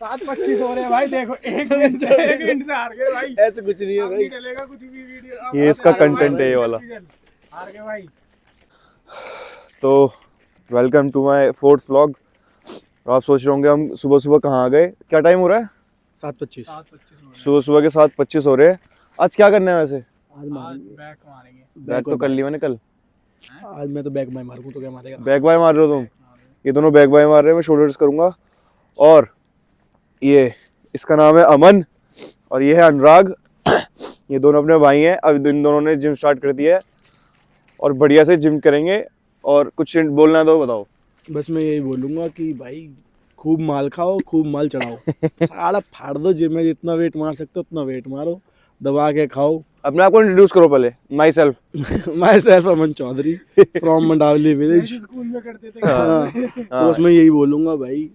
7:25 हो रहे हैं भाई, देखो एक मिनट से हार गए भाई। ऐसे कुछ नहीं है भाई, डलेगा कुछ भी वीडियो। ये इसका कंटेंट है ये वाला। हार गए भाई। तो welcome to my fourth vlog. आप सोच रहे होंगे हम सुबह सुबह कहाँ आ गए, क्या टाइम हो रहा है? 7:25। सुबह सुबह के 7:25 हो रहे हैं। आज क्या करना है वैसे? आज बैक मारेंगे। बैक तो कर ली मैंने कल। आज मैं तो बैक बाय मारूंगा तो क्या मारेगा? बैक बाय मार रहे हो तुम? ये दोनों बैक बाय मार रहे हैं, मैं शोल्डर्स करूंगा। और ये इसका नाम है अमन और ये है अनुराग। ये दोनों अपने भाई हैं। अब इन दोनों ने जिम स्टार्ट कर दिया है और बढ़िया से जिम करेंगे। और कुछ बोलना है तो बताओ। बस मैं यही बोलूंगा कि भाई खूब माल खाओ, खूब माल चढ़ाओ। सारा फाड़ दो, जिम में जितना वेट मार सकते हो उतना वेट मारो, दबा के खाओ। अपने आप को इंट्रोड्यूस करो पहले। Myself. Myself Aman Chaudhary from Mandawali village. School में करते थे। तो बस मैं यही बोलूंगा भाई,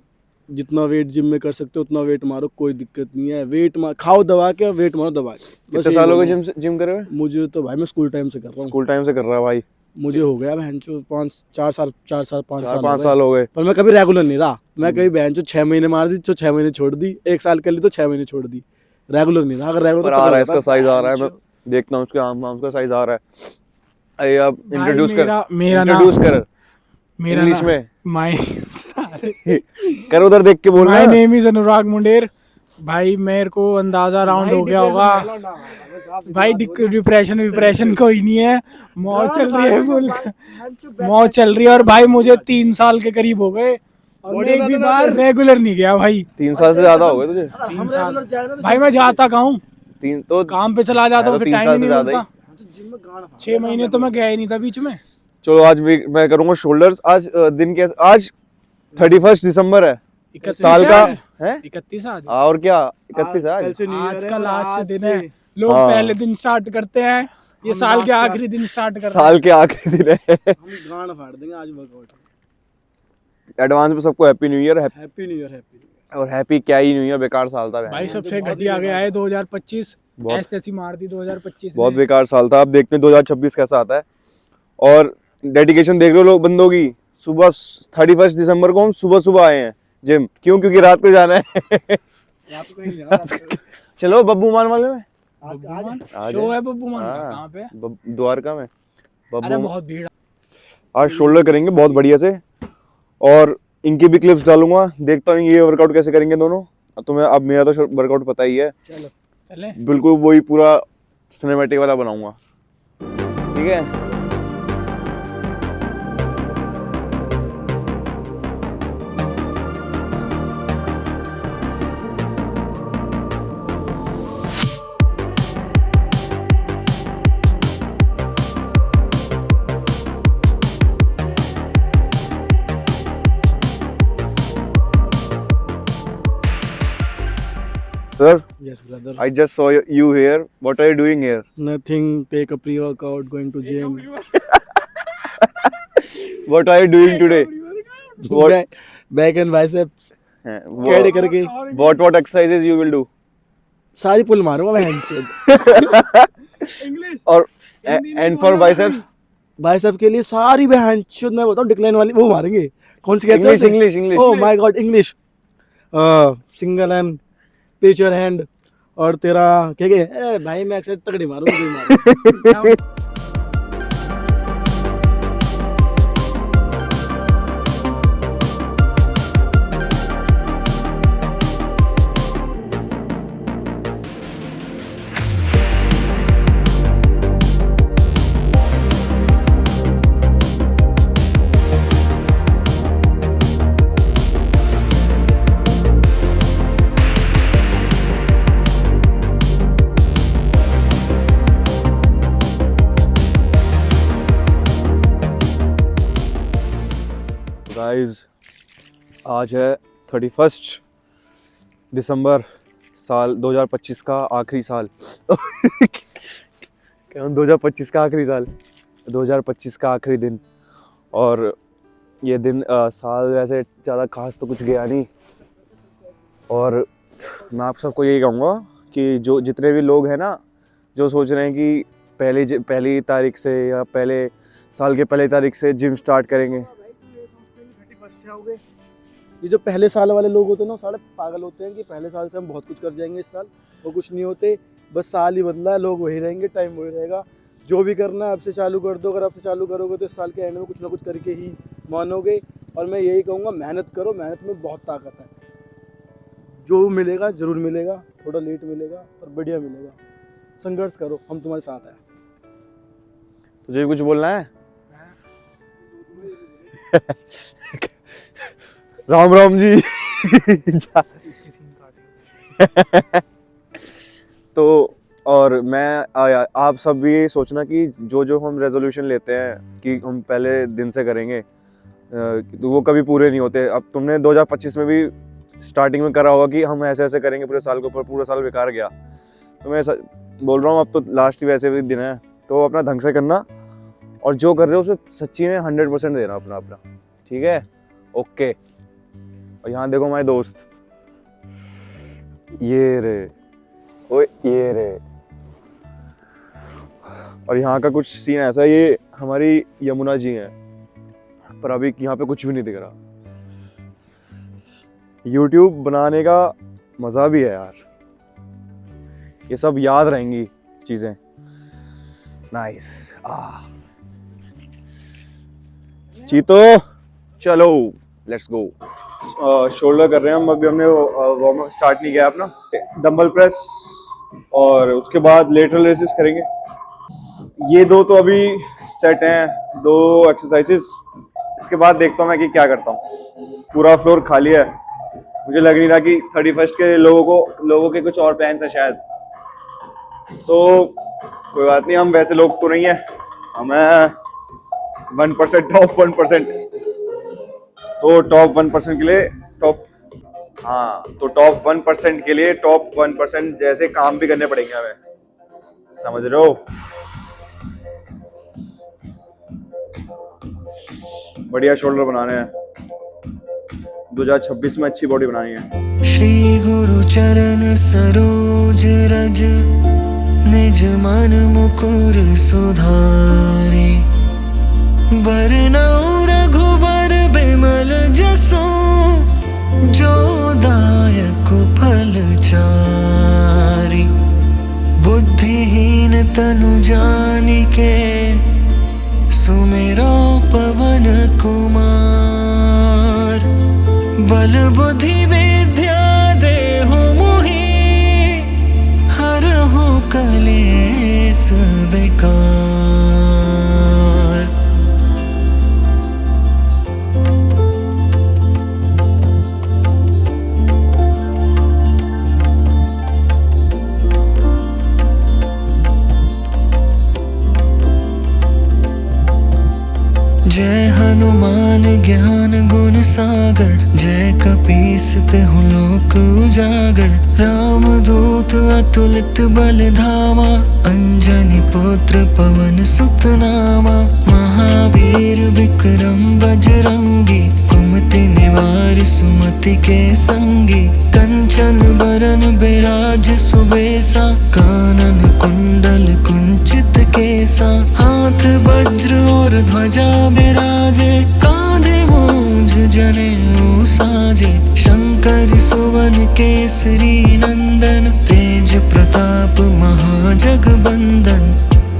जितना वेट जिम में कर सकते हो उतना वेट मारो, कोई दिक्कत नहीं है। वेट खाओ दबा के और वेट मारो दबा के। कितने साल हो गए जिम करे हुए? मुझे तो भाई मैं स्कूल टाइम से कर रहा हूँ। स्कूल टाइम से कर रहा है भाई। मुझे हो गया बहनचो 5 साल हो गए। पर मैं कभी रेगुलर नहीं रहा। मैं कभी बहनचो 6 महीने मार दी तो 6 महीने छोड़ दी, 1 साल कर ली तो 6 महीने छोड़ दी। रेगुलर नहीं रहा। अगर रेगुलर पर आ रहा है, इसका साइज आ रहा है, मैं देखता हूँ उसके आर्म का साइज आ रहा है। अरे आप इंट्रोड्यूस कर मेरा इंग्लिश में। माय कर उधर देख के बोलना। माय नेम इज अनुराग मुंडेर। भाई मेरे को अंदाजा राउंड हो गया होगा भाई। डिप्रेशन कोई नहीं है, मौज चल रही है फुल, मौज चल रही है। और भाई मुझे 3 साल के करीब हो गए और मैं एक भी बार रेगुलर नहीं गया भाई। 3 साल से ज्यादा हो गए तुझे? 3 साल भाई मैं जाता कहूँ, 3 तो काम पे चला जाता हूँ, फिर टाइम ही नहीं मिलता। ज्यादा 6 महीने तो मैं गया ही नहीं था बीच में। चलो आज मैं करूंगा शोल्डर्स। आज दिन के आज 31 दिसंबर है, 31 साल का है। 31 आज और क्या 31 है आज। आज का लास्ट दिन है। लोग हाँ। पहले दिन स्टार्ट करते हैं, ये साल के आखिरी दिन स्टार्ट कर रहे हैं। साल के आखिरी दिन है। हम गांड फाड़ देंगे आज वर्कआउट। एडवांस में सबको happy new year. Happy new year. और हैप्पी क्या ही न्यू ईयर, बेकार साल था भाई सबसे घटिया गया है 2025। बहुत ऐसी तैसी मार दी 2025 बहुत ने। बेकार साल था। अब देखते हैं 2026 कैसा आता है। और डेडिकेशन देख लो लोग बंदों की। सुबह 31 दिसंबर को हम सुबह सुबह आए हैं जिम। क्यों? क्योंकि रात को जाना है। चलो बब्बू मान वाले में शो है बब्बू मान का। कहाँ पे? द्वारका में। अरे बहुत भीड़। आज शोल्डर करेंगे बहुत बढ़िया से और इनकी भी क्लिप्स डालूंगा। देखता हूँ ये वर्कआउट कैसे करेंगे दोनों। तुम्हें अब मेरा तो वर्कआउट पता ही है। चलो चले। बिल्कुल वही पूरा सिनेमैटिक वाला बनाऊंगा। ठीक है। Sir, Yes brother. I just saw you here. What are you doing here? Nothing. Take a pre-workout. Going to gym. What are you doing today? What? Back and biceps. What, करके what exercises you will do? सारी पुल मारूंगा मैं। और and for biceps? Bicep के लिए सारी बहन शुद्ध मैं बताऊं डिक्लाइन वाली वो मारेंगे। कौन सी कहते हैं? English. Oh my god English. Single hand, pitcher hand और तेरा क्या क्या भाई मैं एक्सरसाइज तगड़ी मारूंगा। गाइस आज है 31 दिसंबर साल 2025 का आखिरी साल। क्या 2025 का आखिरी साल, 2025 का आखिरी दिन। और ये दिन साल वैसे ज़्यादा खास तो कुछ गया नहीं। और मैं आप सबको यही कहूँगा कि जो जितने भी लोग हैं ना जो सोच रहे हैं कि पहली तारीख से या पहले साल के पहली तारीख से जिम स्टार्ट करेंगे। ये जो पहले साल वाले लोग होते हैं ना, वो सारे पागल होते हैं कि पहले साल से हम बहुत कुछ कर जाएंगे, इस साल वो कुछ नहीं होते, बस साल ही बदला है, लोग वही रहेंगे, टाइम वही रहेगा। जो भी करना है अब से चालू कर दो, अगर अब से चालू करोगे तो इस साल के एंड में कुछ ना कुछ करके ही मानोगे। और मैं यही कहूँगा, मेहनत करो, मेहनत में बहुत ताकत है, जो मिलेगा ज़रूर मिलेगा, थोड़ा लेट मिलेगा पर बढ़िया मिलेगा। संघर्ष करो, हम तुम्हारे साथ हैं। तुझे भी कुछ बोलना है? राम राम जी। तो और मैं आप सब भी सोचना कि जो जो हम रेजोल्यूशन लेते हैं कि हम पहले दिन से करेंगे, तो वो कभी पूरे नहीं होते। अब तुमने 2025 में भी स्टार्टिंग में करा होगा कि हम ऐसे ऐसे करेंगे पूरे साल के ऊपर, पूरा साल बेकार गया। तो मैं बोल रहा हूँ, अब तो लास्ट ही वैसे भी दिन है, तो अपना ढंग से करना और जो कर रहे हो उसे सच्ची में 100% देना अपना, ठीक है? ओके। और यहाँ देखो हमारे दोस्त, ये रे, ओए ये रे। और यहाँ का कुछ सीन ऐसा है, ये हमारी यमुना जी हैं, पर अभी यहाँ पे कुछ भी नहीं दिख रहा। YouTube बनाने का मज़ा भी है यार, ये सब याद रहेंगी चीज़ें। नाइस। चीतो चलो लेट्स गो। शोल्डर कर रहे हैं हम अभी, हमने वार्म अप स्टार्ट नहीं किया अपना। डंबल प्रेस और उसके बाद लेटरल रेसेस करेंगे। ये दो तो अभी सेट हैं, 2 एक्सरसाइजेस। इसके बाद देखता हूँ मैं कि क्या करता हूँ। पूरा फ्लोर खाली है, मुझे लग नहीं रहा कि 31st के लोगों के कुछ और प्लान थे शायद। तो कोई बात नहीं, हम वैसे लोग तो नहीं है, हमें 1% टॉप 1%। तो टॉप 1% के लिए टॉप 1% के लिए टॉप 1% जैसे काम भी करने पड़ेंगे हमें, समझ रहे हो? बढ़िया शोल्डर बनाने हैं, 2026 में अच्छी बॉडी बनानी है। श्री गुरु चरण सरोज रज, निज मन मुकुर सुधारे। बरनउँ रघुबर बिमल जसो, जो दायक फल चारि। बुद्धिहीन तनु जानिके, सुमिरो पवन कुमार। बल बुद्धि विद्या देहु मोहि, हरहु कलेस विकार। जय हनुमान ज्ञान गुण सागर, जय कपीस तिहुँ लोक उजागर। राम दूत अतुलित बल धामा, अंजनी पुत्र पवन सुत नामा। महावीर विक्रम बजरंगी, कुमति निवार सुमति के संगी। कंचन बरन बिराज सुबेसा, कानन कुंडल कुंचित केसा। हाथ वज्र और ध्वजा बिराजे, कांधे मूंज जनेऊ साजे। शंकर सुवन केसरी नंदन, तेज प्रताप महाजगबंदन।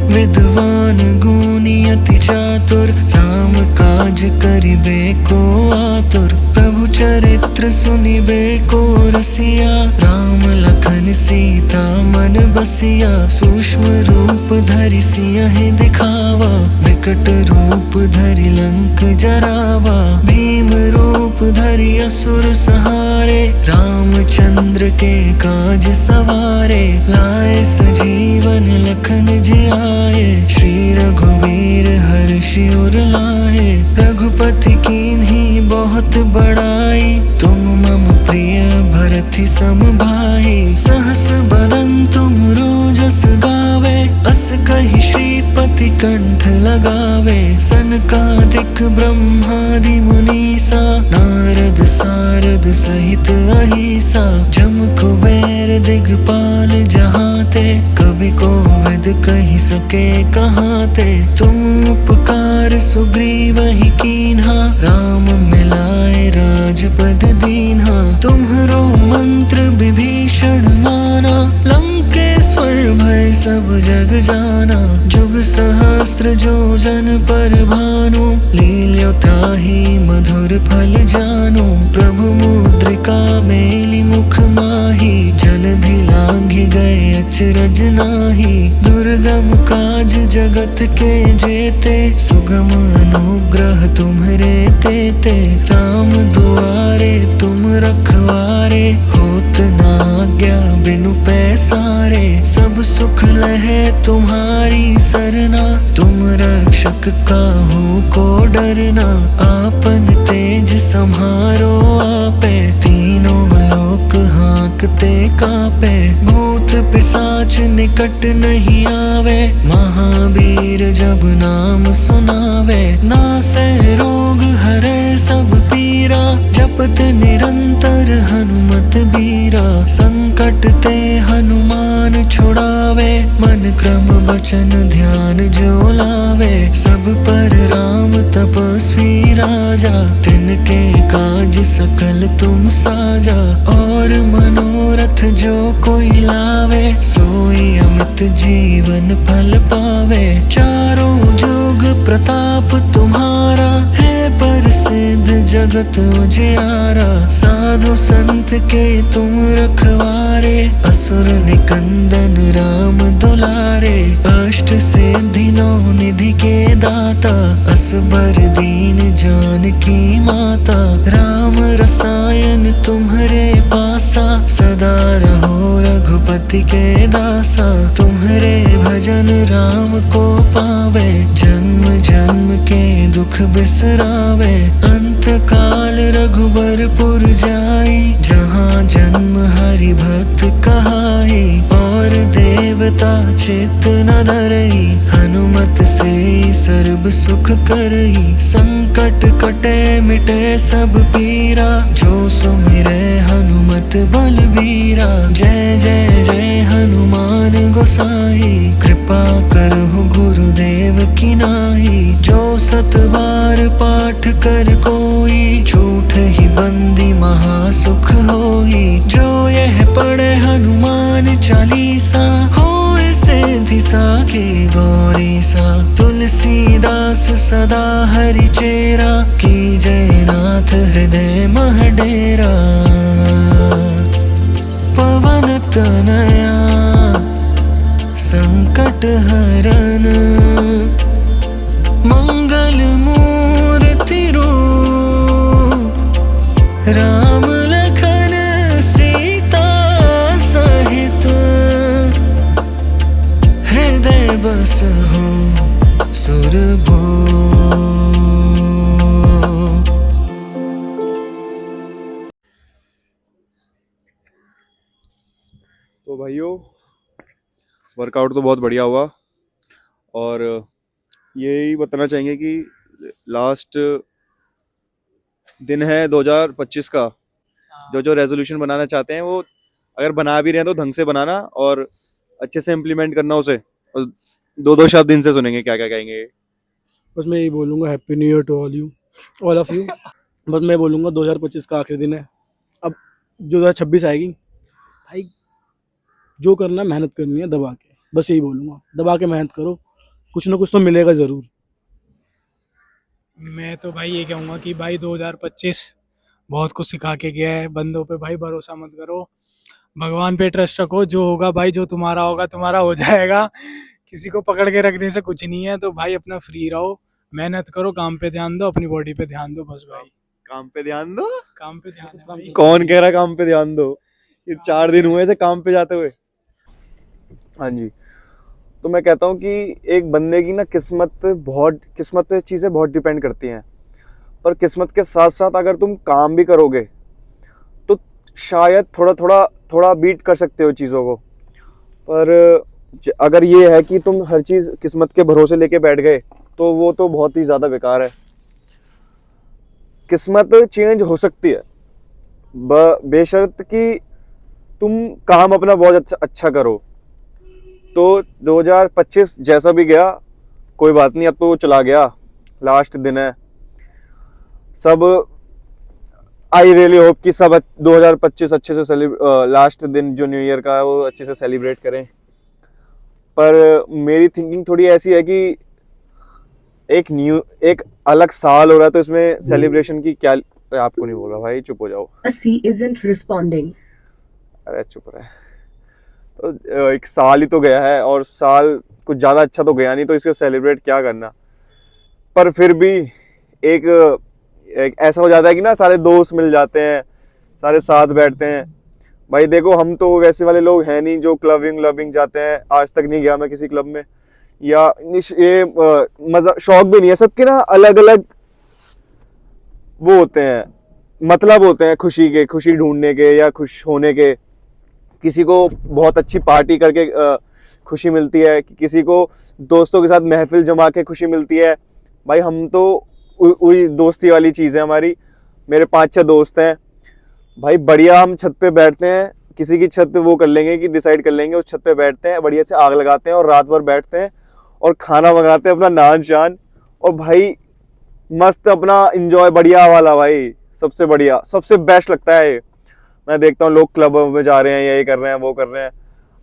विद्वान गुणी अति चातुर, राम काज करिबे को आतुर। प्रभु चरित्र सुनिबे को रसिया, राम लखन सीता मन बसिया। सूक्ष्म रूप धरि सियहि दिखावा, विकट रूप धरि लंक जरावा। भीम रूप धरि असुर संहारे, रामचंद्र के काज सवारे। लाए सजीवन लखन जियाए, श्री रघुवीर हर्षि उर लाए। रघुपति कीन्ही बहुत बड़ाई, तुम मम प्रिय भरति सम भाई। सहस बदन तुम रोजस गावे, अस कहि श्रीपति कंठ लगावे। सनकादिक ब्रह्मादि मुनीसा, नारद सारद सहित अहिसा। जम कुबेर दिगपाल जहाते, कवि कोविद कहि सके कहाते। तुम उपकार सुग्रीवहि कीन्हा, राम मिलाए राज राजपद दीन्हा, तुम्हरो मंत्र विभीषण माना, लंकेश्वर भय सब जग जाना, जुग सहस्त्र जो जन पर भानु, लील्यो ताहि मधुर फल जानु, प्रभु मुद्रिका मेली मुख माही, जलधि लांघि गए अचरज नाही, दुर्गम काज जगत के जेते, सुगम अनुग्रह तुम्हरे तेते, राम दुआरे तुम रखवारे, होत न आज्ञा बिनु पैसारे, सब सुख लहे तुम्हारी सरना, तुम रक्षक काहू को डरना, आपन तेज सम्हारो आपे, तीनों लोक हाँकते कापे, भूत पिशाच निकट नहीं आवे, महावीर जब नाम सुनावे, नासे रोग हरे सब पीरा, जपत निरंतर हनुमत बीरा, संकट ते हनुमान छुड़ावे, मन क्रम बचन ध्यान जो लावे, सब पर राम तपस्वी राजा, तिनके काज सकल तुम साजा, और मनोरथ जो कोई लावे, सोई अमित जीवन फल पावे, चारों जुग प्रताप तुम्हारा, है प्रसिद्ध जगत उजियारा, साधु संत के तुम रखवारे, असुर निकंदन राम दुलारे, अष्ट सिद्धि नौ निधि के दाता, असबर दीन जानकी माता, राम रसायन तुम्हरे पासा, सदा रहो रघुपति के दासा, तुम्हरे भजन राम को पावे, जन्म जन्म के दुख बिसरावे, अंत काल रघुबरपुर जाई, जहाँ जन्म हरि भक्त कहाई, और देवता चित्त न धरई, हनुमत से सर्व सुख करई, संकट कटे मिटे सब पीरा, जो सुमिरे हनुमत बलबीरा, जय जय जय हनुमान गोसाई, कृपा करहु गुरुदेव की नाई, जो सत बार पाठ कर कोई, झूठ ही बंदी महासुख होई, जो यह पढ़े हनुमान चालीसा, होए सिद्धि साखी गौरी सा, तुलसीदास सदा हरि चेरा, की जय नाथ हृदय मह डेरा, पवन तनया संकट हरन, मंगल मूर्ति रूप, राम लखन सीता सहित, हृदय बसहु सुरभूप। तो भाइयों, वर्कआउट तो बहुत बढ़िया हुआ, और यही बताना चाहेंगे कि लास्ट दिन है 2025 का, जो जो रेजोल्यूशन बनाना चाहते हैं वो अगर बना भी रहे हैं तो ढंग से बनाना और अच्छे से इम्प्लीमेंट करना उसे, और दो दो शब्द इनसे सुनेंगे क्या क्या कहेंगे। बस मैं यही बोलूँगा, happy new year to all of you. बस मैं बोलूँगा 2025 का आखिरी दिन है, अब 2026 आएगी भाई, जो करना है मेहनत करनी है दबा के, बस यही बोलूँगा, दबा के मेहनत करो, कुछ ना कुछ तो मिलेगा ज़रूर। मैं तो भाई ये कहूँगा कि भाई 2025 बहुत कुछ सिखा के गया है, बंदों पे भाई भरोसा मत करो, भगवान पे ट्रस्ट रखो, जो होगा भाई, जो तुम्हारा होगा तुम्हारा हो जाएगा, किसी को पकड़ के रखने से कुछ नहीं है, तो भाई अपना फ्री रहो, मेहनत करो, काम पे ध्यान दो, अपनी बॉडी पे ध्यान दो, बस भाई काम पे ध्यान दो, काम पे ध्यान दो भाई। कौन कह रहा काम पे ध्यान दो, ये 4 दिन हुए थे काम पे जाते हुए। हाँ जी, तो मैं कहता हूँ कि एक बंदे की ना किस्मत पे चीज़ें बहुत डिपेंड करती हैं, पर किस्मत के साथ साथ अगर तुम काम भी करोगे तो शायद थोड़ा बीट कर सकते हो चीज़ों को, पर अगर ये है कि तुम हर चीज़ किस्मत के भरोसे लेके बैठ गए तो वो तो बहुत ही ज़्यादा बेकार है। किस्मत चेंज हो सकती है बेशर्त कि तुम काम अपना बहुत अच्छा करो। तो 2025 जैसा भी गया कोई बात नहीं, अब तो चला गया, लास्ट दिन है, सब आई रियली होप कि सब 2025 अच्छे से लास्ट दिन जो न्यू ईयर का है वो अच्छे से सेलिब्रेट करें। पर मेरी थिंकिंग थोड़ी ऐसी है कि एक अलग साल हो रहा है तो इसमें सेलिब्रेशन की क्या। आपको नहीं बोल रहा भाई, चुप हो जाओ। C isn't responding. अरे चुप रहे। तो एक साल ही तो गया है और साल कुछ ज्यादा अच्छा तो गया नहीं, तो इसको सेलिब्रेट क्या करना। पर फिर भी एक ऐसा हो जाता है कि ना सारे दोस्त मिल जाते हैं, सारे साथ बैठते हैं। भाई देखो हम तो वैसे वाले लोग हैं नहीं जो क्लबिंग जाते हैं, आज तक नहीं गया मैं किसी क्लब में, या ये मजा शौक भी नहीं है। सबके ना अलग अलग वो होते हैं, मतलब होते हैं खुशी ढूंढने के या खुश होने के। किसी को बहुत अच्छी पार्टी करके खुशी मिलती है, किसी को दोस्तों के साथ महफिल जमा के खुशी मिलती है। भाई हम तो वही दोस्ती वाली चीज़ है हमारी। मेरे 5-6 दोस्त हैं भाई, बढ़िया हम छत पे बैठते हैं, किसी की छत वो कर लेंगे कि डिसाइड कर लेंगे, उस छत पे बैठते हैं, बढ़िया से आग लगाते हैं और रात भर बैठते हैं और खाना मंगाते हैं अपना नान शान, और भाई मस्त अपना इंजॉय बढ़िया वाला। भाई सबसे बढ़िया सबसे बेस्ट लगता है ये। मैं देखता हूँ लोग क्लब में जा रहे हैं, ये कर रहे हैं वो कर रहे हैं,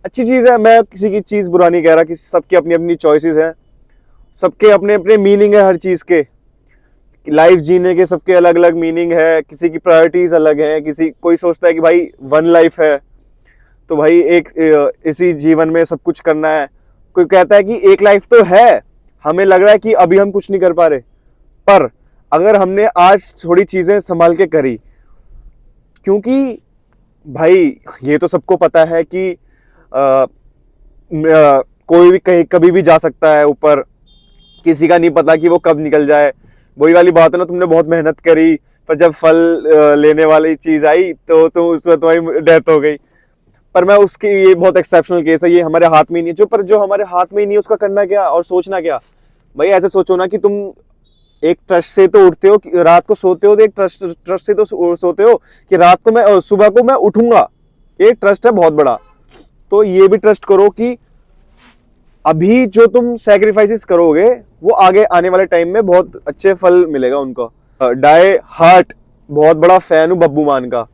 अच्छी चीज़ है, मैं किसी की चीज़ बुरा नहीं कह रहा, कि सबकी अपनी अपनी चॉइसेस हैं, सबके अपने अपने मीनिंग है हर चीज़ के, लाइफ जीने के सबके अलग अलग मीनिंग है, किसी की प्रायोरिटीज अलग है, कोई सोचता है कि भाई वन लाइफ है तो भाई एक इसी जीवन में सब कुछ करना है, कोई कहता है कि एक लाइफ तो है, हमें लग रहा है कि अभी हम कुछ नहीं कर पा रहे, पर अगर हमने आज थोड़ी चीज़ें संभाल के करी, क्योंकि भाई ये तो सबको पता है कि कोई भी कहीं कभी भी जा सकता है ऊपर, किसी का नहीं पता कि वो कब निकल जाए। वही वाली बात है ना, तुमने बहुत मेहनत करी पर जब फल लेने वाली चीज आई तो उसमें तुम्हारी डेथ हो गई। पर मैं उसकी, ये बहुत एक्सेप्शनल केस है, ये हमारे हाथ में नहीं है, जो हमारे हाथ में ही नहीं है उसका करना क्या और सोचना क्या। भाई ऐसे सोचो ना कि तुम एक ट्रस्ट से तो उठते हो, रात को सोते हो तो एक ट्रस्ट से तो सोते हो कि रात को मैं सुबह को मैं उठूंगा, ये ट्रस्ट है बहुत बड़ा। तो ये भी ट्रस्ट करो कि अभी जो तुम सैक्रिफाइसेस करोगे वो आगे आने वाले टाइम में बहुत अच्छे फल मिलेगा उनको। डाई हार्ट बहुत बड़ा फैन हूँ बब्बू मान का,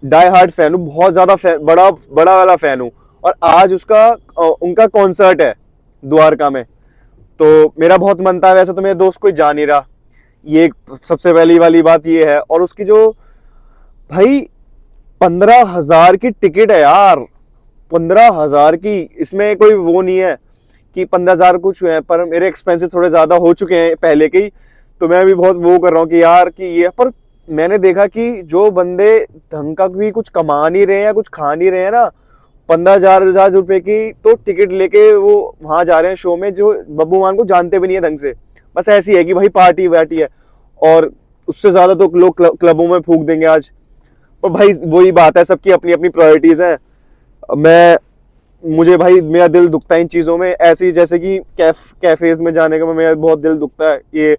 डाई हार्ट फैन हूँ, बहुत ज्यादा फैन, बड़ा वाला फैन हूँ। और आज उनका कॉन्सर्ट है द्वारका में, तो मेरा बहुत मन था, वैसे तो मेरे दोस्त कोई जा नहीं रहा, ये सबसे पहली वाली बात ये है। और उसकी जो भाई 15,000 की टिकट है यार, 15,000 की, इसमें कोई वो नहीं है कि 15,000 कुछ हुए हैं, पर मेरे एक्सपेंसेस थोड़े ज्यादा हो चुके हैं पहले के ही, तो मैं भी बहुत वो कर रहा हूँ कि यार कि ये। पर मैंने देखा कि जो बंदे ढंग का भी कुछ कमा नहीं रहे हैं या कुछ खा नहीं रहे हैं ना, 15,000 रुपए की तो टिकट लेके वो वहां जा रहे हैं शो में, जो बब्बू मान को जानते भी नहीं है ढंग से, बस ऐसी है कि भाई पार्टी वार्टी है, और उससे ज्यादा तो लोग क्लबों में फूक देंगे आज। और भाई वही बात है, सबकी अपनी अपनी प्रायोरिटीज है। मुझे भाई मेरा दिल दुखता है इन चीज़ों में, ऐसी जैसे कि कैफेज में जाने का मेरा बहुत दिल दुखता है। ये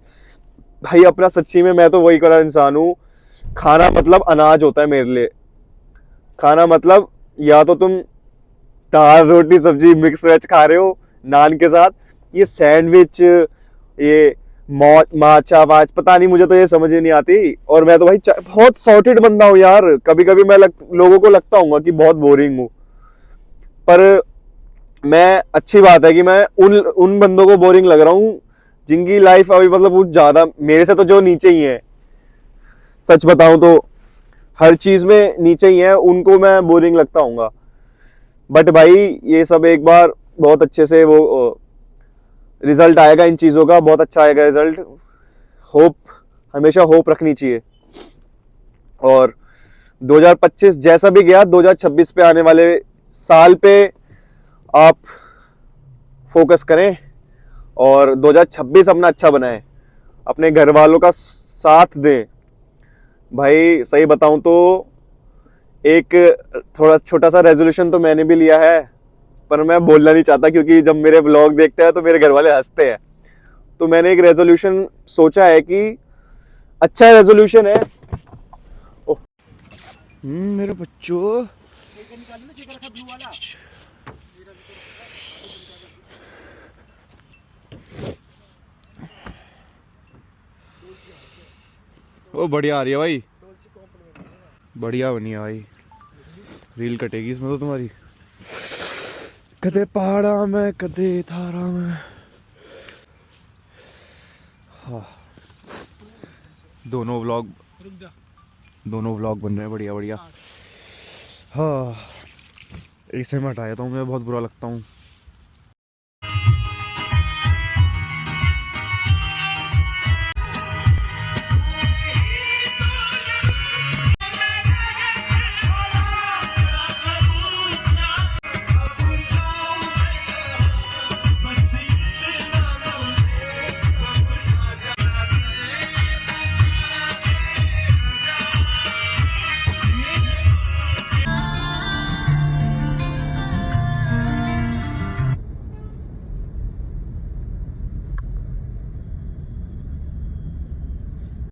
भाई अपना सच्ची में मैं तो वही करा इंसान हूँ, खाना मतलब अनाज होता है मेरे लिए। खाना मतलब या तो तुम दाल रोटी सब्जी मिक्स वेज खा रहे हो नान के साथ, ये सैंडविच, ये माचा वाच, पता नहीं, मुझे तो ये समझ ही नहीं आती। और मैं तो भाई बहुत सॉर्टेड बंदा हूँ यार, कभी कभी मैं लोगों को लगता हूँ कि बहुत बोरिंग हूँ, पर मैं, अच्छी बात है कि मैं उन बंदों को बोरिंग लग रहा हूँ जिनकी लाइफ अभी मतलब कुछ ज्यादा मेरे से तो जो नीचे ही है, सच बताऊं तो हर चीज में नीचे ही है, उनको मैं बोरिंग लगता हूँ। बट भाई ये सब एक बार बहुत अच्छे से वो रिजल्ट आएगा इन चीजों का, बहुत अच्छा आएगा रिजल्ट। होप, हमेशा होप रखनी चाहिए। और 2025 जैसा भी गया, 2026 पे आने वाले साल पे आप फोकस करें और 2026 अपना अच्छा बनाएं, अपने घर वालों का साथ दें। भाई सही बताऊं तो एक थोड़ा छोटा सा रेजोल्यूशन तो मैंने भी लिया है, पर मैं बोलना नहीं चाहता क्योंकि जब मेरे ब्लॉग देखते हैं तो मेरे घर वाले हंसते हैं। तो मैंने एक रेजोल्यूशन सोचा है कि अच्छा रेजोल्यूशन है। मेरे बच्चों, वो बढ़िया आ रही है भाई, बढ़िया बनी है भाई। रील कटेगी इसमें तो तुम्हारी। कदे पहाड़ा में कदे थारा में। हाँ दोनों व्लॉग बन रहे हैं बढ़िया बढ़िया। हाँ इसे मैं हटा देता हूँ, मैं बहुत बुरा लगता हूँ।